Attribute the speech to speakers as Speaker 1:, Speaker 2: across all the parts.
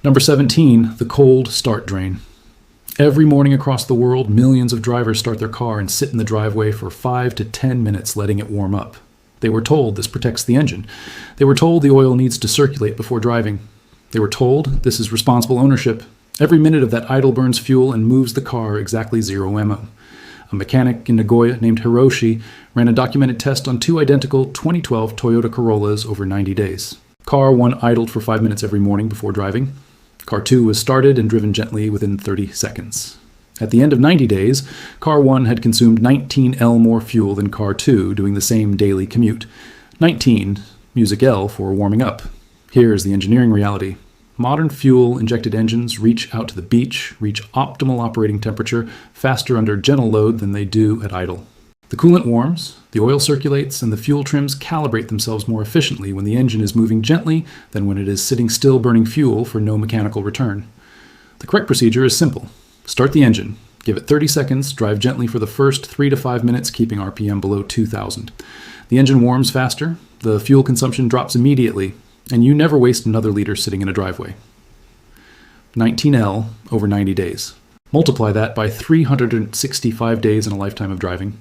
Speaker 1: Number 17, the cold start drain. Every morning across the world, millions of drivers start their car and sit in the driveway for 5 to 10 minutes letting it warm up. They were told this protects the engine. They were told the oil needs to circulate before driving. They were told this is responsible ownership. Every minute of that idle burns fuel and moves the car exactly 0 ammo. A mechanic in Nagoya named Hiroshi ran a documented test on 2 identical 2012 Toyota Corollas over 90 days. Car 1 idled for 5 minutes every morning before driving. Car 2 was started and driven gently within 30 seconds. At the end of 90 days, Car 1 had consumed 19 L more fuel than Car 2 doing the same daily commute. 19, music L for warming up. Here's the engineering reality. Modern fuel-injected engines reach out to the beach, reach optimal operating temperature faster under gentle load than they do at idle. The coolant warms, the oil circulates, and the fuel trims calibrate themselves more efficiently when the engine is moving gently than when it is sitting still burning fuel for no mechanical return. The correct procedure is simple. Start the engine, give it 30 seconds, drive gently for the first 3 to 5 minutes, keeping RPM below 2,000. The engine warms faster, the fuel consumption drops immediately, and you never waste another liter sitting in a driveway. 19L over 90 days. Multiply that by 365 days in a lifetime of driving.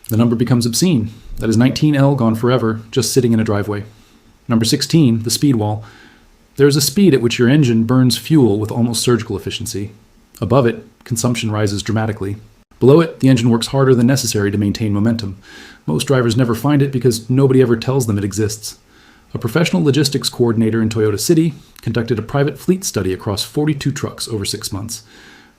Speaker 1: The number becomes obscene. That is 19L gone forever, just sitting in a driveway. Number 16, the speed wall. There is a speed at which your engine burns fuel with almost surgical efficiency. Above it, consumption rises dramatically. Below it, the engine works harder than necessary to maintain momentum. Most drivers never find it because nobody ever tells them it exists. A professional logistics coordinator in Toyota City conducted a private fleet study across 42 trucks over 6 months.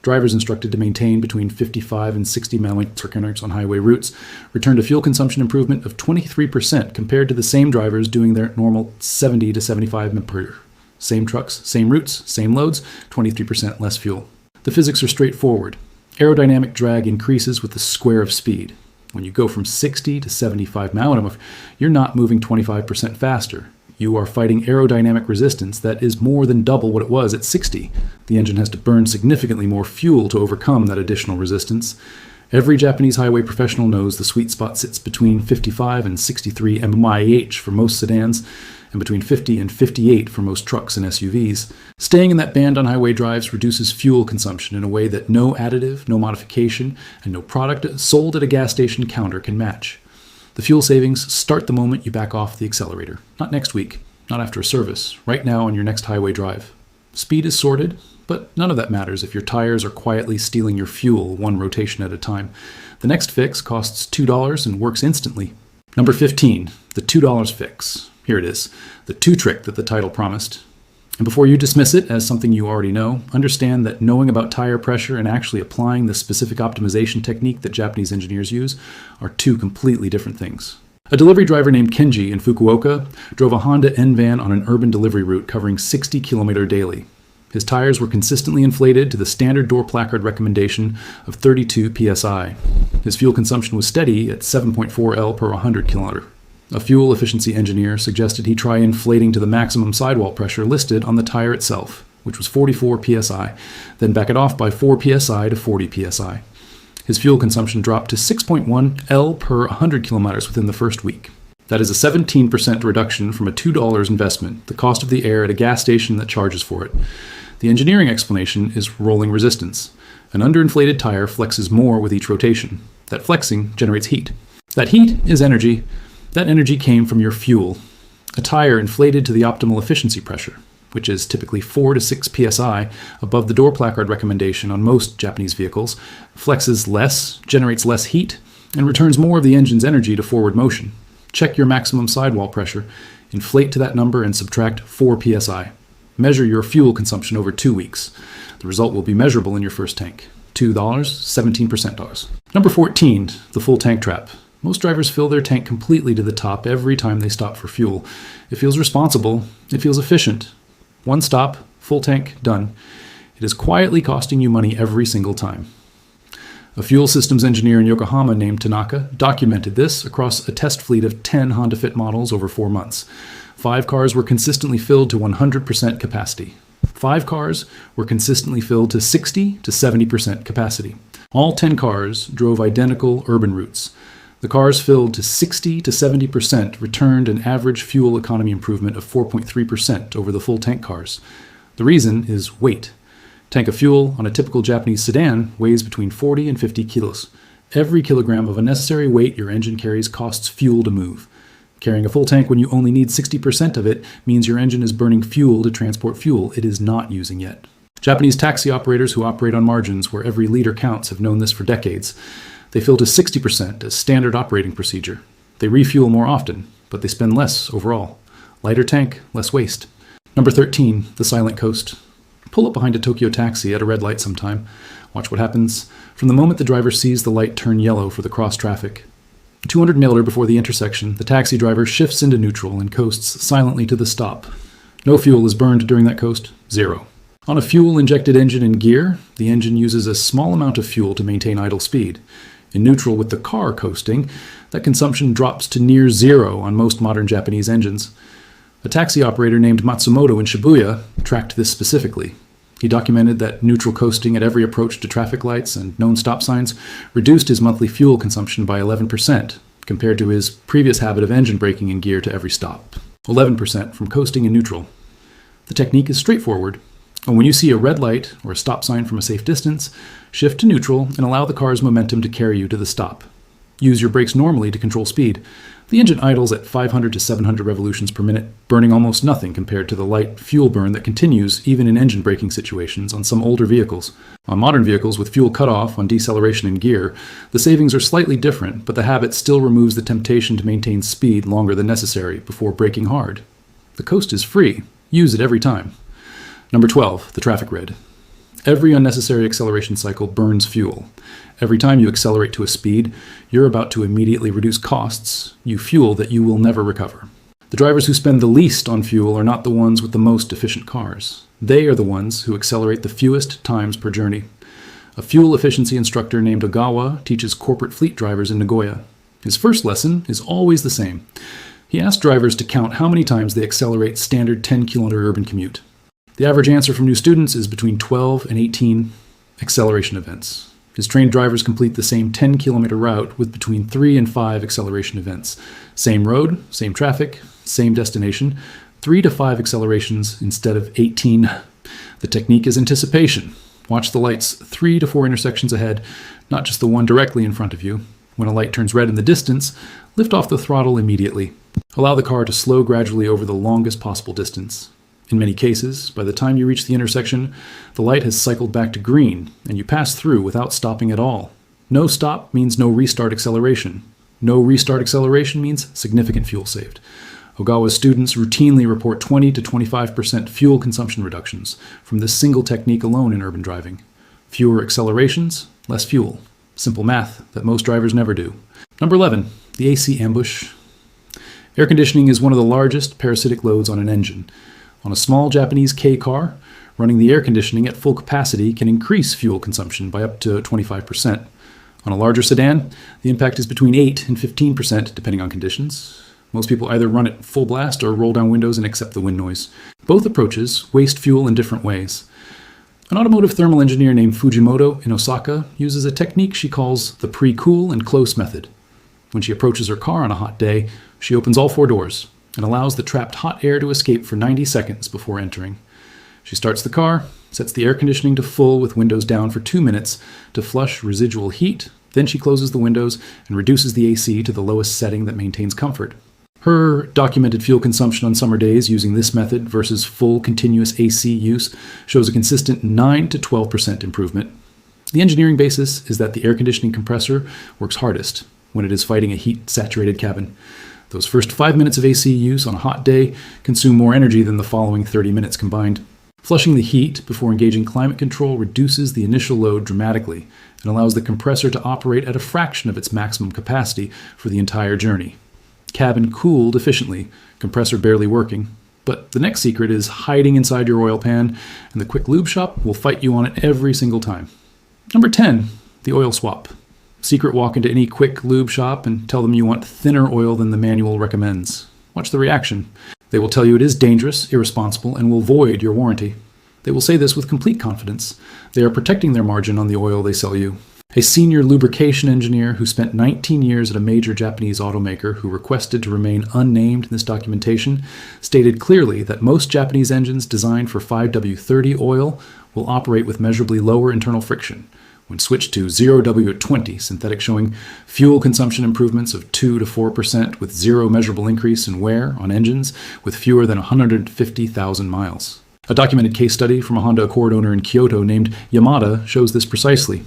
Speaker 1: Drivers instructed to maintain between 55 and 60 miles per hour on highway routes returned a fuel consumption improvement of 23% compared to the same drivers doing their normal 70 to 75 miles per hour. Same trucks, same routes, same loads, 23% less fuel. The physics are straightforward. Aerodynamic drag increases with the square of speed. When you go from 60 to 75 miles an hour, you're not moving 25% faster. You are fighting aerodynamic resistance that is more than double what it was at 60. The engine has to burn significantly more fuel to overcome that additional resistance. Every Japanese highway professional knows the sweet spot sits between 55 and 63 mph for most sedans, and between 50 and 58 for most trucks and SUVs. Staying in that band on highway drives reduces fuel consumption in a way that no additive, no modification, and no product sold at a gas station counter can match. The fuel savings start the moment you back off the accelerator. Not next week, not after a service, right now on your next highway drive. Speed is sorted, but none of that matters if your tires are quietly stealing your fuel one rotation at a time. The next fix costs $2 and works instantly. Number 15, the $2 fix. Here it is, the 2 trick that the title promised. And before you dismiss it as something you already know, understand that knowing about tire pressure and actually applying the specific optimization technique that Japanese engineers use are 2 completely different things. A delivery driver named Kenji in Fukuoka drove a Honda N-van on an urban delivery route covering 60 km daily. His tires were consistently inflated to the standard door placard recommendation of 32 psi. His fuel consumption was steady at 7.4 L per 100 km. A fuel efficiency engineer suggested he try inflating to the maximum sidewall pressure listed on the tire itself, which was 44 psi, then back it off by 4 psi to 40 psi. His fuel consumption dropped to 6.1 L per 100 kilometers within the first week. That is a 17% reduction from a $2 investment, the cost of the air at a gas station that charges for it. The engineering explanation is rolling resistance. An underinflated tire flexes more with each rotation. That flexing generates heat. That heat is energy. That energy came from your fuel. A tire inflated to the optimal efficiency pressure, which is typically 4 to 6 psi above the door placard recommendation on most Japanese vehicles, flexes less, generates less heat, and returns more of the engine's energy to forward motion. Check your maximum sidewall pressure, inflate to that number, and subtract 4 psi. Measure your fuel consumption over 2 weeks. The result will be measurable in your first tank. $2, 17%. Number 14, the full tank trap. Most drivers fill their tank completely to the top every time they stop for fuel. It feels responsible. It feels efficient. One stop, full tank, done. It is quietly costing you money every single time. A fuel systems engineer in Yokohama named Tanaka documented this across a test fleet of 10 Honda Fit models over 4 months. 5 cars were consistently filled to 100% capacity. 5 cars were consistently filled to 60 to 70% capacity. All 10 cars drove identical urban routes. The cars filled to 60 to 70% returned an average fuel economy improvement of 4.3% over the full tank cars. The reason is weight. A tank of fuel on a typical Japanese sedan weighs between 40 and 50 kilos. Every kilogram of unnecessary weight your engine carries costs fuel to move. Carrying a full tank when you only need 60% of it means your engine is burning fuel to transport fuel it is not using yet. Japanese taxi operators who operate on margins where every liter counts have known this for decades. They fill to 60% as standard operating procedure. They refuel more often, but they spend less overall. Lighter tank, less waste. Number 13, the silent coast. Pull up behind a Tokyo taxi at a red light sometime. Watch what happens from the moment the driver sees the light turn yellow for the cross traffic. 200 meter before the intersection, the taxi driver shifts into neutral and coasts silently to the stop. No fuel is burned during that coast, 0. On a fuel-injected engine in gear, the engine uses a small amount of fuel to maintain idle speed. In neutral with the car coasting, that consumption drops to near 0 on most modern Japanese engines. A taxi operator named Matsumoto in Shibuya tracked this specifically. He documented that neutral coasting at every approach to traffic lights and known stop signs reduced his monthly fuel consumption by 11%, compared to his previous habit of engine braking in gear to every stop. 11% from coasting in neutral. The technique is straightforward. And when you see a red light or a stop sign from a safe distance, shift to neutral and allow the car's momentum to carry you to the stop. Use your brakes normally to control speed. The engine idles at 500 to 700 revolutions per minute, burning almost nothing compared to the light fuel burn that continues even in engine braking situations on some older vehicles. On modern vehicles with fuel cutoff on deceleration in gear, the savings are slightly different, but the habit still removes the temptation to maintain speed longer than necessary before braking hard. The coast is free. Use it every time. Number 12, the traffic red. Every unnecessary acceleration cycle burns fuel. Every time you accelerate to a speed, you're about to immediately reduce costs, you fuel that you will never recover. The drivers who spend the least on fuel are not the ones with the most efficient cars. They are the ones who accelerate the fewest times per journey. A fuel efficiency instructor named Ogawa teaches corporate fleet drivers in Nagoya. His first lesson is always the same. He asks drivers to count how many times they accelerate standard 10-kilometer urban commute. The average answer from new students is between 12 and 18 acceleration events. His trained drivers complete the same 10-kilometer route with between 3 and 5 acceleration events. Same road, same traffic, same destination, 3 to 5 accelerations instead of 18. The technique is anticipation. Watch the lights 3 to 4 intersections ahead, not just the one directly in front of you. When a light turns red in the distance, lift off the throttle immediately. Allow the car to slow gradually over the longest possible distance. In many cases, by the time you reach the intersection, the light has cycled back to green, and you pass through without stopping at all. No stop means no restart acceleration. No restart acceleration means significant fuel saved. Ogawa's students routinely report 20 to 25% fuel consumption reductions from this single technique alone in urban driving. Fewer accelerations, less fuel. Simple math that most drivers never do. Number 11, the AC ambush. Air conditioning is one of the largest parasitic loads on an engine. On a small Japanese K car, running the air conditioning at full capacity can increase fuel consumption by up to 25%. On a larger sedan, the impact is between 8 and 15% depending on conditions. Most people either run it full blast or roll down windows and accept the wind noise. Both approaches waste fuel in different ways. An automotive thermal engineer named Fujimoto in Osaka uses a technique she calls the pre-cool and close method. When she approaches her car on a hot day, she opens all 4 doors and allows the trapped hot air to escape for 90 seconds before entering. She starts the car, sets the air conditioning to full with windows down for 2 minutes to flush residual heat, then she closes the windows and reduces the AC to the lowest setting that maintains comfort. Her documented fuel consumption on summer days using this method versus full continuous AC use shows a consistent 9 to 12% improvement. The engineering basis is that the air conditioning compressor works hardest when it is fighting a heat-saturated cabin. Those first 5 minutes of AC use on a hot day consume more energy than the following 30 minutes combined. Flushing the heat before engaging climate control reduces the initial load dramatically and allows the compressor to operate at a fraction of its maximum capacity for the entire journey. Cabin cooled efficiently, compressor barely working. But the next secret is hiding inside your oil pan, and the quick lube shop will fight you on it every single time. Number 10, the oil swap. Secret walk into any quick lube shop and tell them you want thinner oil than the manual recommends. Watch the reaction. They will tell you it is dangerous, irresponsible, and will void your warranty. They will say this with complete confidence. They are protecting their margin on the oil they sell you. A senior lubrication engineer who spent 19 years at a major Japanese automaker who requested to remain unnamed in this documentation stated clearly that most Japanese engines designed for 5W30 oil will operate with measurably lower internal friction when switched to 0W20 synthetic, showing fuel consumption improvements of 2 to 4% with zero measurable increase in wear on engines with fewer than 150,000 miles. A documented case study from a Honda Accord owner in Kyoto named Yamada shows this precisely.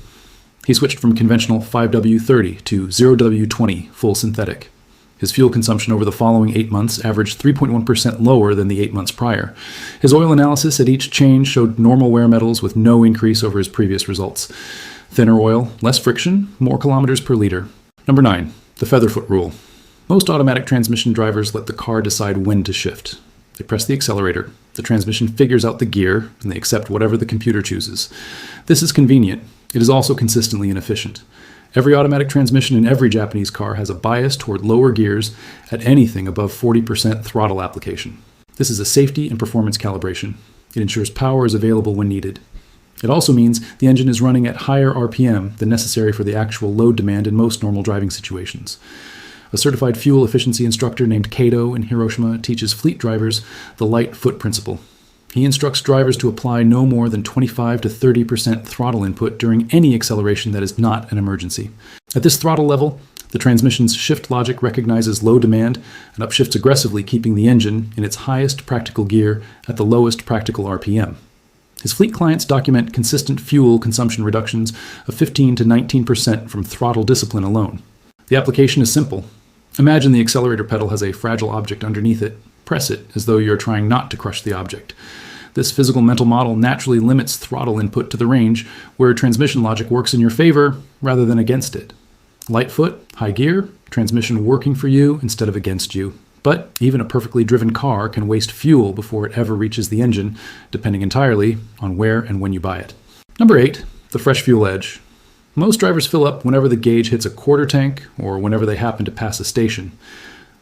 Speaker 1: He switched from conventional 5W30 to 0W20 full synthetic. His fuel consumption over the following 8 months averaged 3.1% lower than the 8 months prior. His oil analysis at each change showed normal wear metals with no increase over his previous results. Thinner oil, less friction, more kilometers per liter. Number 9, the featherfoot rule. Most automatic transmission drivers let the car decide when to shift. They press the accelerator, the transmission figures out the gear, and they accept whatever the computer chooses. This is convenient. It is also consistently inefficient. Every automatic transmission in every Japanese car has a bias toward lower gears at anything above 40% throttle application. This is a safety and performance calibration. It ensures power is available when needed. It also means the engine is running at higher RPM than necessary for the actual load demand in most normal driving situations. A certified fuel efficiency instructor named Kato in Hiroshima teaches fleet drivers the light foot principle. He instructs drivers to apply no more than 25 to 30% throttle input during any acceleration that is not an emergency. At this throttle level, the transmission's shift logic recognizes low demand and upshifts aggressively, keeping the engine in its highest practical gear at the lowest practical RPM. His fleet clients document consistent fuel consumption reductions of 15 to 19% from throttle discipline alone. The application is simple. Imagine the accelerator pedal has a fragile object underneath it. Press it as though you're trying not to crush the object. This physical mental model naturally limits throttle input to the range where transmission logic works in your favor rather than against it. Light foot, high gear, transmission working for you instead of against you. But even a perfectly driven car can waste fuel before it ever reaches the engine, depending entirely on where and when you buy it. Number 8, the fresh fuel edge. Most drivers fill up whenever the gauge hits a quarter tank or whenever they happen to pass a station.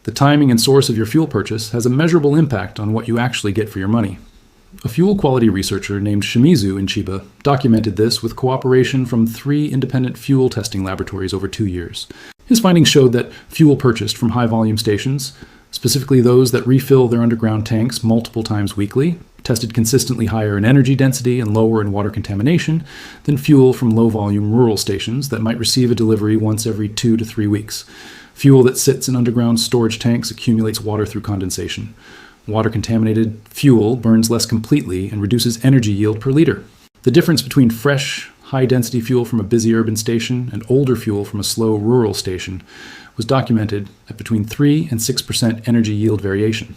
Speaker 1: The timing and source of your fuel purchase has a measurable impact on what you actually get for your money. A fuel quality researcher named Shimizu in Chiba documented this with cooperation from 3 independent fuel testing laboratories over 2 years. His findings showed that fuel purchased from high-volume stations, specifically those that refill their underground tanks multiple times weekly, tested consistently higher in energy density and lower in water contamination than fuel from low-volume rural stations that might receive a delivery once every 2 to 3 weeks. Fuel that sits in underground storage tanks accumulates water through condensation. Water-contaminated fuel burns less completely and reduces energy yield per liter. The difference between fresh, high-density fuel from a busy urban station and older fuel from a slow rural station was documented at between 3 and 6% energy yield variation.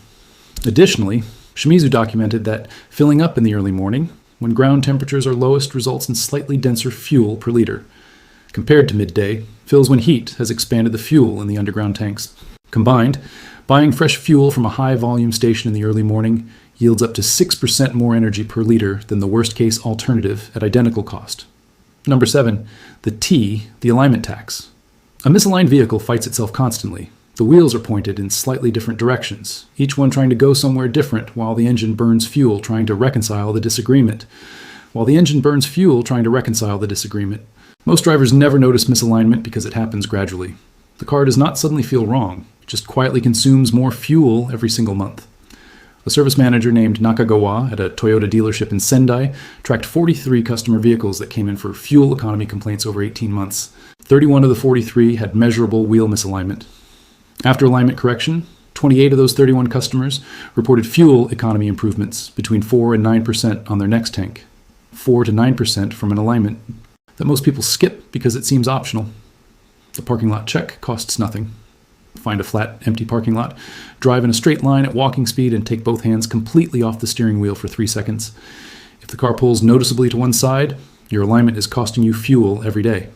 Speaker 1: Additionally, Shimizu documented that filling up in the early morning, when ground temperatures are lowest, results in slightly denser fuel per liter. Compared to midday, fills when heat has expanded the fuel in the underground tanks. Combined, buying fresh fuel from a high-volume station in the early morning yields up to 6% more energy per liter than the worst-case alternative at identical cost. Number 7, the alignment tax. A misaligned vehicle fights itself constantly. The wheels are pointed in slightly different directions, each one trying to go somewhere different while the engine burns fuel trying to reconcile the disagreement. Most drivers never notice misalignment because it happens gradually. The car does not suddenly feel wrong, it just quietly consumes more fuel every single month. A service manager named Nakagawa at a Toyota dealership in Sendai tracked 43 customer vehicles that came in for fuel economy complaints over 18 months. 31 of the 43 had measurable wheel misalignment. After alignment correction, 28 of those 31 customers reported fuel economy improvements between 4 and 9% on their next tank, 4 to 9% from an alignment that most people skip because it seems optional. The parking lot check costs nothing. Find a flat, empty parking lot, drive in a straight line at walking speed, and take both hands completely off the steering wheel for 3 seconds. If the car pulls noticeably to one side, your alignment is costing you fuel every day.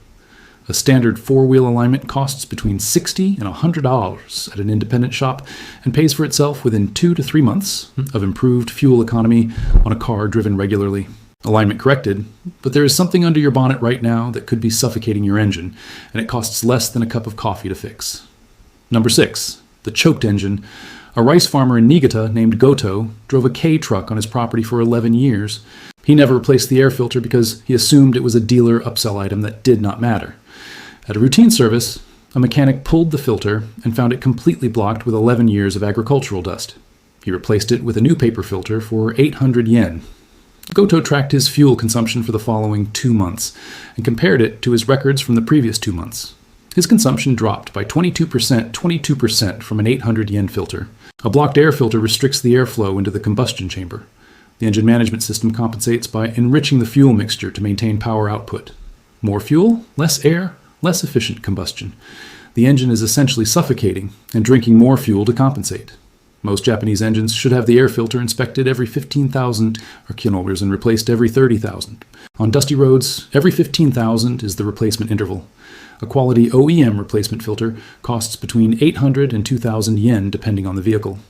Speaker 1: A standard 4-wheel alignment costs between $60 and $100 at an independent shop and pays for itself within 2 to 3 months of improved fuel economy on a car driven regularly. Alignment corrected, but there is something under your bonnet right now that could be suffocating your engine, and it costs less than a cup of coffee to fix. Number 6, the choked engine A rice farmer in Niigata named Goto drove a K truck on his property for 11 years. He never replaced the air filter because he assumed it was a dealer upsell item that did not matter. At a routine service, a mechanic pulled the filter and found it completely blocked with 11 years of agricultural dust. He replaced it with a new paper filter for 800 yen. Goto tracked his fuel consumption for the following 2 months and compared it to his records from the previous 2 months. His consumption dropped by 22% from an 800 yen filter. A blocked air filter restricts the airflow into the combustion chamber. The engine management system compensates by enriching the fuel mixture to maintain power output. More fuel, less air, less efficient combustion. The engine is essentially suffocating and drinking more fuel to compensate. Most Japanese engines should have the air filter inspected every 15,000 kilometers and replaced every 30,000. On dusty roads, every 15,000 is the replacement interval. A quality OEM replacement filter costs between 800 and 2,000 yen depending on the vehicle.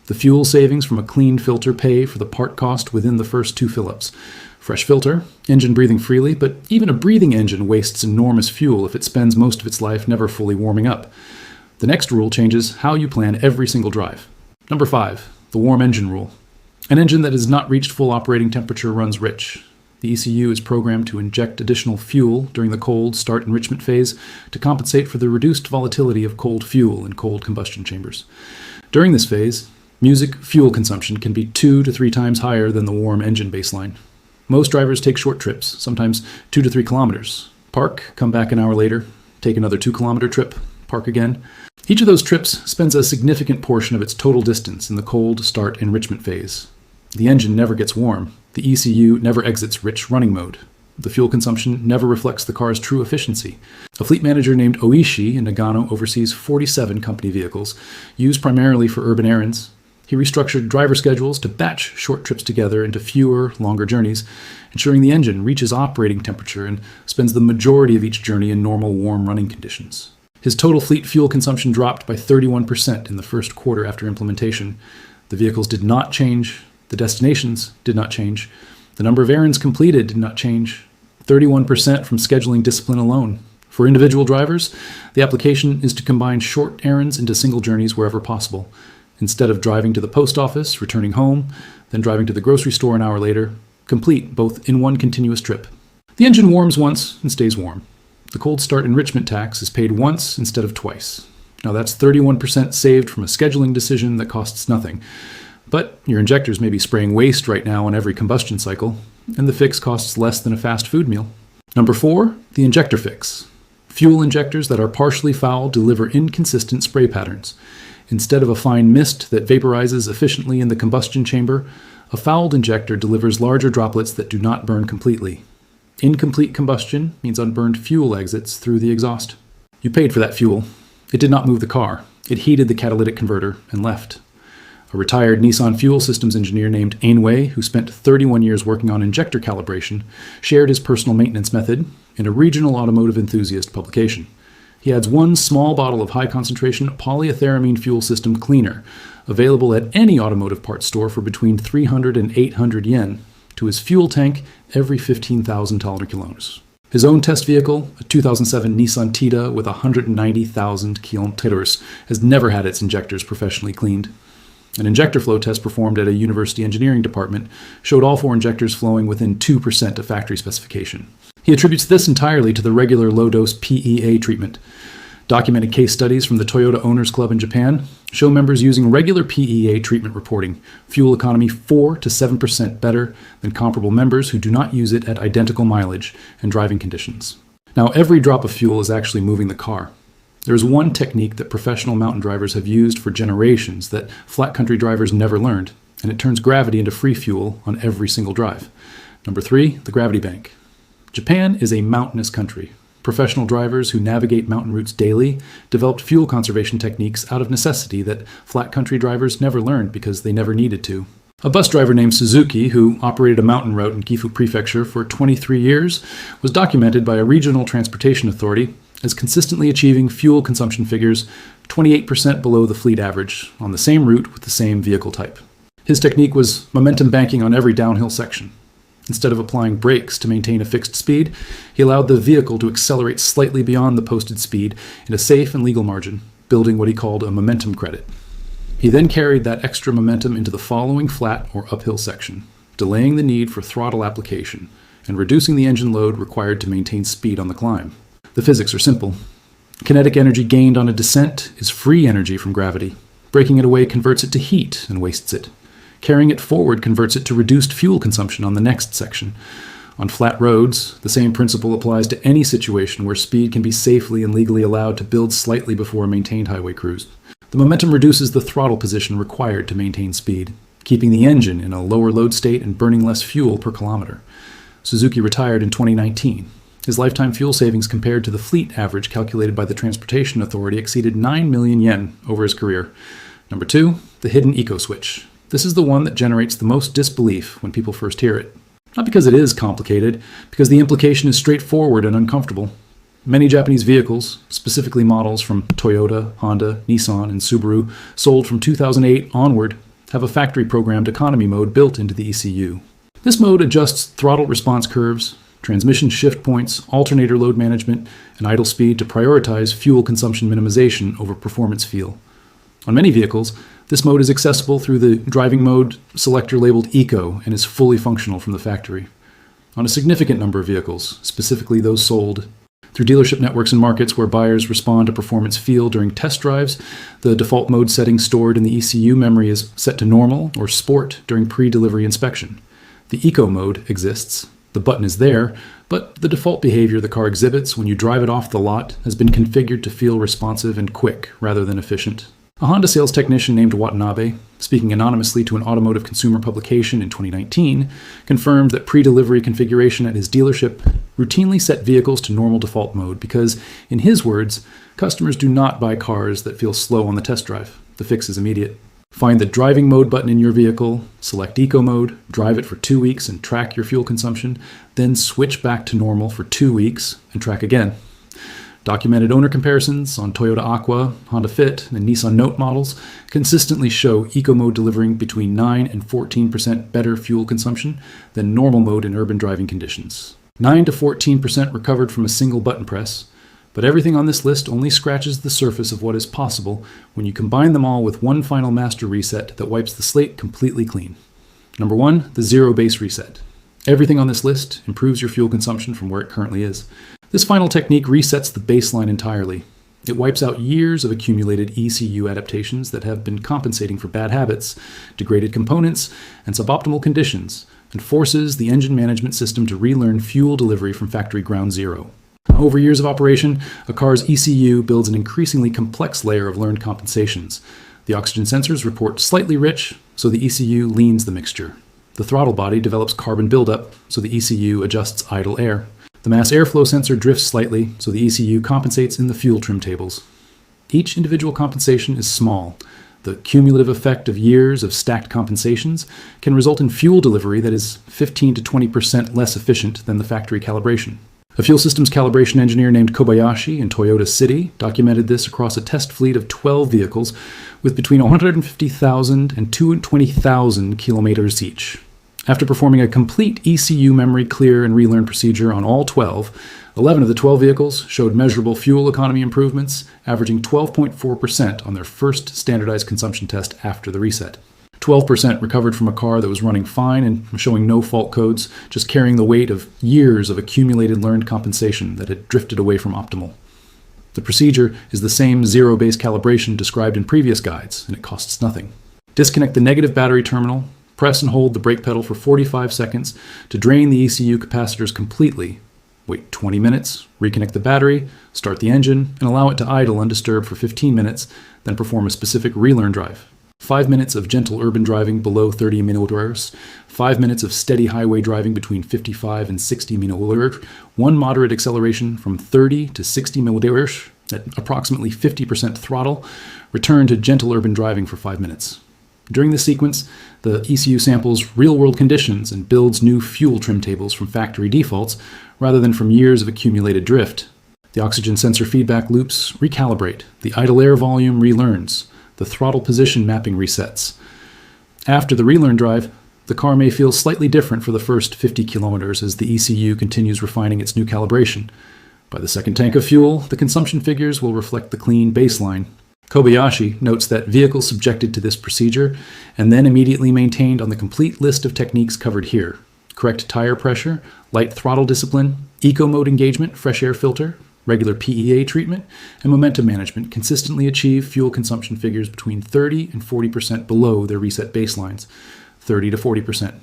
Speaker 1: The fuel savings from a clean filter pay for the part cost within the first 2 fill-ups. Fresh filter, engine breathing freely, but even a breathing engine wastes enormous fuel if it spends most of its life never fully warming up. The next rule changes how you plan every single drive. Number 5, the warm engine rule. An engine that has not reached full operating temperature runs rich. The ECU is programmed to inject additional fuel during the cold start enrichment phase to compensate for the reduced volatility of cold fuel in cold combustion chambers. During this phase, music fuel consumption can be 2 to 3 times higher than the warm engine baseline. Most drivers take short trips, sometimes 2 to 3 kilometers. Park, come back an hour later, take another 2-kilometer trip, park again. Each of those trips spends a significant portion of its total distance in the cold start enrichment phase. The engine never gets warm. The ECU never exits rich running mode. The fuel consumption never reflects the car's true efficiency. A fleet manager named Oishi in Nagano oversees 47 company vehicles, used primarily for urban errands. He restructured driver schedules to batch short trips together into fewer, longer journeys, ensuring the engine reaches operating temperature and spends the majority of each journey in normal warm running conditions. His total fleet fuel consumption dropped by 31% in the first quarter after implementation. The vehicles did not change. The destinations did not change. The number of errands completed did not change. 31% from scheduling discipline alone. For individual drivers, the application is to combine short errands into single journeys wherever possible. Instead of driving to the post office, returning home, then driving to the grocery store an hour later, complete both in one continuous trip. The engine warms once and stays warm. The cold start enrichment tax is paid once instead of twice. Now that's 31% saved from a scheduling decision that costs nothing. But your injectors may be spraying waste right now on every combustion cycle, and the fix costs less than a fast food meal. Number 4, the injector fix. Fuel injectors that are partially foul deliver inconsistent spray patterns. Instead of a fine mist that vaporizes efficiently in the combustion chamber, a fouled injector delivers larger droplets that do not burn completely. Incomplete combustion means unburned fuel exits through the exhaust. You paid for that fuel. It did not move the car. It heated the catalytic converter and left. A retired Nissan fuel systems engineer named Ainway, who spent 31 years working on injector calibration, shared his personal maintenance method in a regional automotive enthusiast publication. He adds one small bottle of high-concentration polyethyramine fuel system cleaner, available at any automotive parts store for between 300 and 800 yen, to his fuel tank every 15,000 tolerant kilometers. His own test vehicle, a 2007 Nissan Tida with 190,000 kilometers, has never had its injectors professionally cleaned. An injector flow test performed at a university engineering department showed all 4 injectors flowing within 2% of factory specification. He attributes this entirely to the regular low-dose PEA treatment. Documented case studies from the Toyota Owners Club in Japan show members using regular PEA treatment reporting fuel economy 4 to 7% better than comparable members who do not use it at identical mileage and driving conditions. Now, every drop of fuel is actually moving the car. There is one technique that professional mountain drivers have used for generations that flat country drivers never learned, and it turns gravity into free fuel on every single drive. Number 3, the gravity bank. Japan is a mountainous country. Professional drivers who navigate mountain routes daily developed fuel conservation techniques out of necessity that flat country drivers never learned because they never needed to. A bus driver named Suzuki, who operated a mountain route in Gifu Prefecture for 23 years, was documented by a regional transportation authority as consistently achieving fuel consumption figures 28% below the fleet average on the same route with the same vehicle type. His technique was momentum banking on every downhill section. Instead of applying brakes to maintain a fixed speed, he allowed the vehicle to accelerate slightly beyond the posted speed in a safe and legal margin, building what he called a momentum credit. He then carried that extra momentum into the following flat or uphill section, delaying the need for throttle application and reducing the engine load required to maintain speed on the climb. The physics are simple. Kinetic energy gained on a descent is free energy from gravity. Breaking it away converts it to heat and wastes it. Carrying it forward converts it to reduced fuel consumption on the next section. On flat roads, the same principle applies to any situation where speed can be safely and legally allowed to build slightly before a maintained highway cruise. The momentum reduces the throttle position required to maintain speed, keeping the engine in a lower load state and burning less fuel per kilometer. Suzuki retired in 2019. His lifetime fuel savings compared to the fleet average calculated by the Transportation Authority exceeded 9 million yen over his career. Number 2, the hidden eco switch. This is the one that generates the most disbelief when people first hear it. Not because it is complicated, because the implication is straightforward and uncomfortable. Many Japanese vehicles, specifically models from Toyota, Honda, Nissan, and Subaru, sold from 2008 onward, have a factory-programmed economy mode built into the ECU. This mode adjusts throttle response curves, transmission shift points, alternator load management, and idle speed to prioritize fuel consumption minimization over performance feel. On many vehicles, this mode is accessible through the driving mode selector labeled Eco and is fully functional from the factory. On a significant number of vehicles, specifically those sold through dealership networks and markets where buyers respond to performance feel during test drives, the default mode setting stored in the ECU memory is set to normal or sport during pre-delivery inspection. The Eco mode exists. The button is there, but the default behavior the car exhibits when you drive it off the lot has been configured to feel responsive and quick rather than efficient. A Honda sales technician named Watanabe, speaking anonymously to an automotive consumer publication in 2019, confirmed that pre-delivery configuration at his dealership routinely set vehicles to normal default mode because, in his words, customers do not buy cars that feel slow on the test drive. The fix is immediate. Find the driving mode button in your vehicle, select Eco mode, drive it for 2 weeks and track your fuel consumption, then switch back to normal for 2 weeks and track again. Documented owner comparisons on Toyota Aqua, Honda Fit, and Nissan Note models consistently show Eco mode delivering between 9 and 14% better fuel consumption than normal mode in urban driving conditions. 9 to 14% recovered from a single button press, but everything on this list only scratches the surface of what is possible when you combine them all with one final master reset that wipes the slate completely clean. Number 1, the zero base reset. Everything on this list improves your fuel consumption from where it currently is. This final technique resets the baseline entirely. It wipes out years of accumulated ECU adaptations that have been compensating for bad habits, degraded components, and suboptimal conditions, and forces the engine management system to relearn fuel delivery from factory ground zero. Over years of operation, a car's ECU builds an increasingly complex layer of learned compensations. The oxygen sensors report slightly rich, so the ECU leans the mixture. The throttle body develops carbon buildup, so the ECU adjusts idle air. The mass airflow sensor drifts slightly, so the ECU compensates in the fuel trim tables. Each individual compensation is small. The cumulative effect of years of stacked compensations can result in fuel delivery that is 15 to 20% less efficient than the factory calibration. A fuel systems calibration engineer named Kobayashi in Toyota City documented this across a test fleet of 12 vehicles with between 150,000 and 220,000 kilometers each. After performing a complete ECU memory clear and relearn procedure on all 12, 11 of the 12 vehicles showed measurable fuel economy improvements, averaging 12.4% on their first standardized consumption test after the reset. 12% recovered from a car that was running fine and showing no fault codes, just carrying the weight of years of accumulated learned compensation that had drifted away from optimal. The procedure is the same zero-base calibration described in previous guides, and it costs nothing. Disconnect the negative battery terminal, press and hold the brake pedal for 45 seconds to drain the ECU capacitors completely. Wait 20 minutes, reconnect the battery, start the engine, and allow it to idle undisturbed for 15 minutes, then perform a specific relearn drive. 5 minutes of gentle urban driving below 30 milliliters, 5 minutes of steady highway driving between 55 and 60 milliliters, one moderate acceleration from 30 to 60 milliliters at approximately 50% throttle, return to gentle urban driving for 5 minutes. During this sequence, the ECU samples real-world conditions and builds new fuel trim tables from factory defaults rather than from years of accumulated drift. The oxygen sensor feedback loops recalibrate, the idle air volume relearns, the throttle position mapping resets. After the relearn drive, the car may feel slightly different for the first 50 kilometers as the ECU continues refining its new calibration. By the second tank of fuel, the consumption figures will reflect the clean baseline. Kobayashi notes that vehicles subjected to this procedure and then immediately maintained on the complete list of techniques covered here: correct tire pressure, light throttle discipline, eco mode engagement, fresh air filter, regular PEA treatment, and momentum management consistently achieve fuel consumption figures between 30 and 40% below their reset baselines, 30 to 40%.